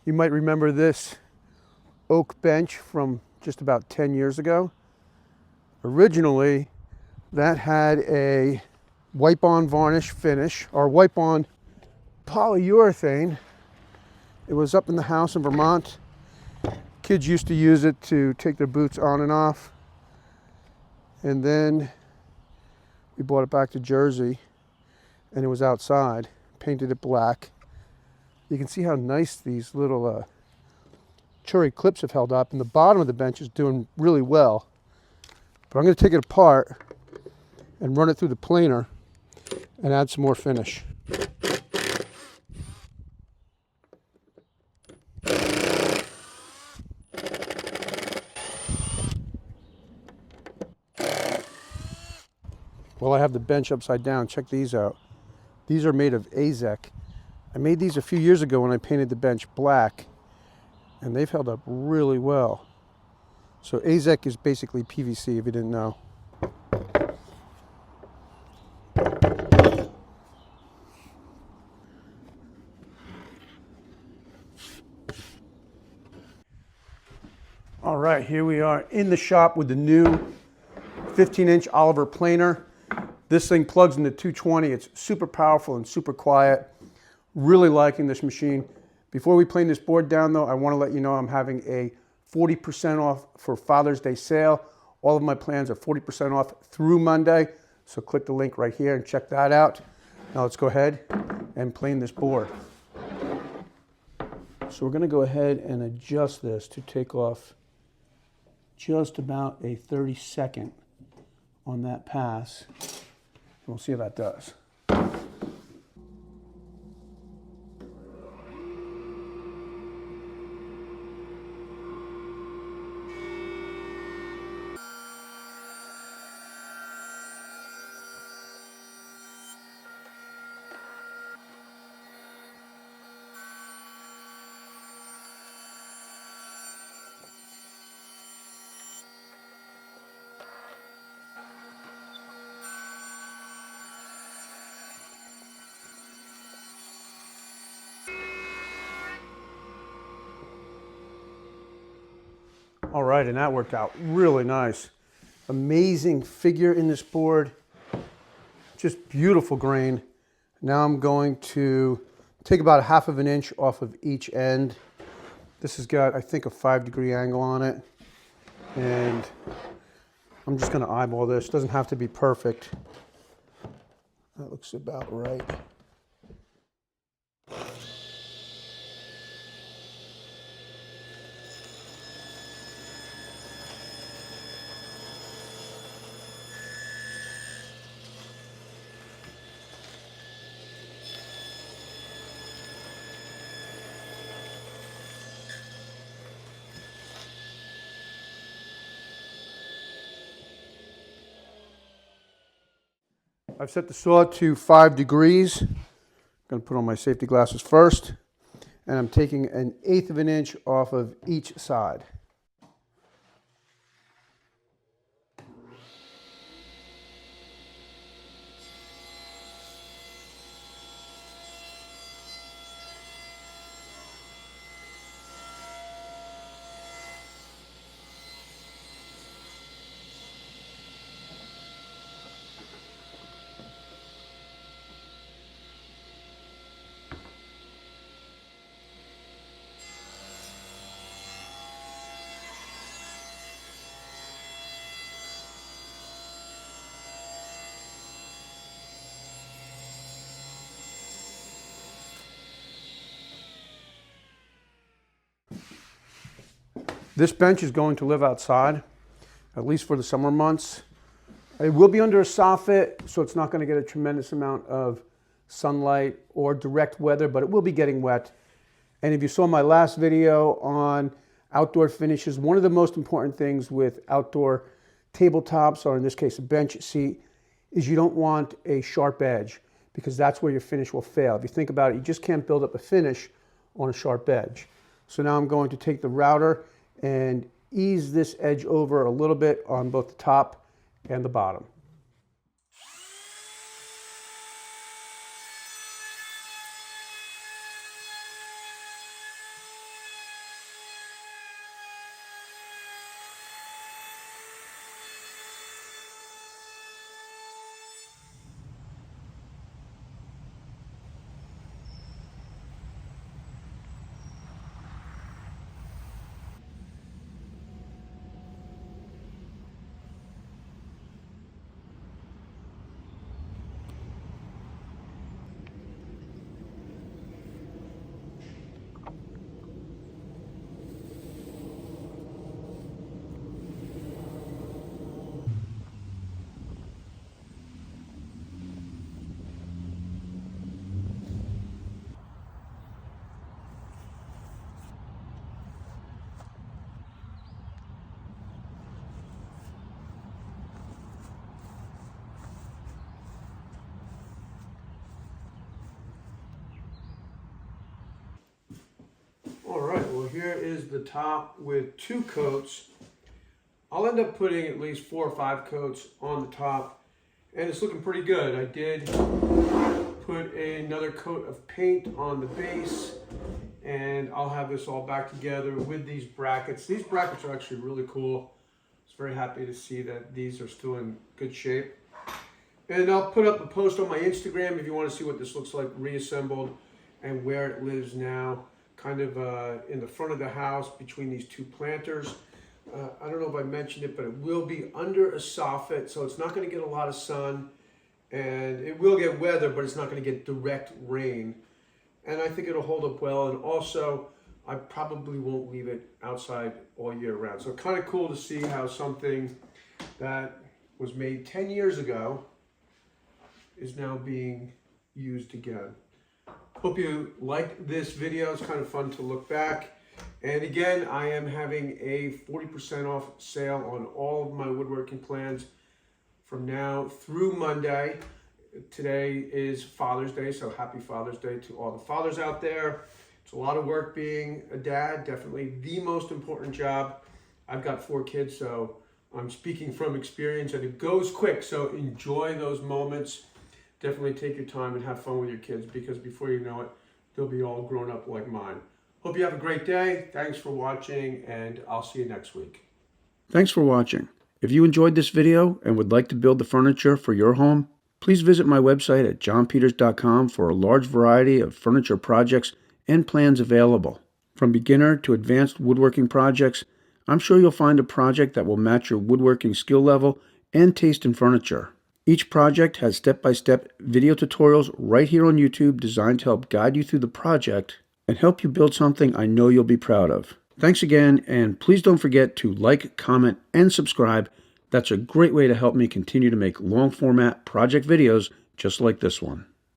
You might remember this oak bench from just about 10 years ago. Originally, that had a wipe-on varnish finish, or wipe-on polyurethane. It was up in the house in Vermont. Kids used to use it to take their boots on and off. And then we brought it back to Jersey, and it was outside. Painted it black. You can see how nice these little cherry clips have held up, and the bottom of the bench is doing really well. But I'm going to take it apart and run it through the planer and add some more finish. Well, I have the bench upside down. Check these out. These are made of AZEK. I made these a few years ago when I painted the bench black, and they've held up really well. So AZEK is basically PVC, if you didn't know. All right, here we are in the shop with the new 15-inch Oliver planer. This thing plugs into 220. It's super powerful and super quiet. Really liking this machine. Before we plane this board down though, I want to let you know I'm having a 40% off for Father's Day sale. All of my plans are 40% off through Monday. So click the link right here and check that out. Now let's go ahead and plane this board. So we're going to go ahead and adjust this to take off just about a 32nd on that pass. We'll see how that does. All right, and that worked out really nice. Amazing figure in this board. Just beautiful grain. Now I'm going to take about 1/2 inch off of each end. This has got, I think, a 5-degree angle on it. And I'm just going to eyeball this. Doesn't have to be perfect. That looks about right. I've set the saw to 5 degrees. I'm going to put on my safety glasses first. And I'm taking 1/8 inch off of each side. This bench is going to live outside, at least for the summer months. It will be under a soffit, so it's not going to get a tremendous amount of sunlight or direct weather, but it will be getting wet. And if you saw my last video on outdoor finishes, one of the most important things with outdoor tabletops, or in this case a bench seat, is you don't want a sharp edge, because that's where your finish will fail. If you think about it, you just can't build up a finish on a sharp edge. So now I'm going to take the router and ease this edge over a little bit on both the top and the bottom. All right, well here is the top with 2 coats. I'll end up putting at least 4 or 5 coats on the top, and it's looking pretty good. I did put another coat of paint on the base, and I'll have this all back together with these brackets. These brackets are actually really cool. I was very happy to see that these are still in good shape. And I'll put up a post on my Instagram if you want to see what this looks like reassembled and where it lives now, kind of in the front of the house between these 2 planters. I don't know if I mentioned it, but it will be under a soffit, so it's not going to get a lot of sun, and it will get weather, but it's not going to get direct rain. And I think it'll hold up well, and also I probably won't leave it outside all year round. So kind of cool to see how something that was made 10 years ago is now being used again. Hope you liked this video. It's kind of fun to look back. And again, I am having a 40% off sale on all of my woodworking plans from now through Monday. Today is Father's Day, so happy Father's Day to all the fathers out there. It's a lot of work being a dad, definitely the most important job. I've got 4 kids, so I'm speaking from experience, and it goes quick, so enjoy those moments. Definitely take your time and have fun with your kids, because before you know it, they'll be all grown up like mine. Hope you have a great day. Thanks for watching, and I'll see you next week. Thanks for watching. If you enjoyed this video and would like to build the furniture for your home, please visit my website at johnpeters.com for a large variety of furniture projects and plans available. From beginner to advanced woodworking projects, I'm sure you'll find a project that will match your woodworking skill level and taste in furniture. Each project has step-by-step video tutorials right here on YouTube designed to help guide you through the project and help you build something I know you'll be proud of. Thanks again, and please don't forget to like, comment, and subscribe. That's a great way to help me continue to make long-format project videos just like this one.